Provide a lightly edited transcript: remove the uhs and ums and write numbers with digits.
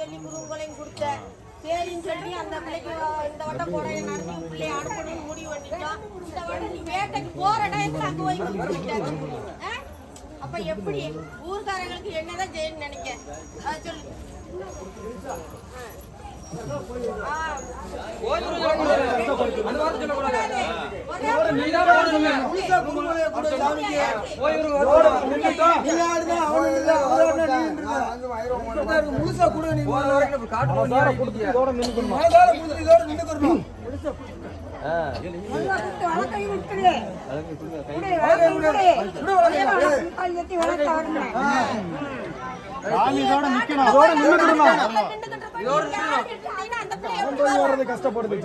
சொல்லி குறுங்களையும் கொடுத்தேன். சரின்னு சொல்லி அந்த பிள்ளைக்கு இந்த வட்டம் போட நடத்தி பிள்ளைய அனுப்பணும்னு முடிவு பண்ணிட்டோம். இந்த வட்டம் நீ வேட்டைக்கு போற இடத்துல அங்க போய் கொடுத்துட்டாரு. அப்ப எப்படி ஊர்காரங்களுக்கு என்னதான் செய்யணும்னு நினைக்க சொல்லு. முழுசா கூட கஷ்டப்படுது.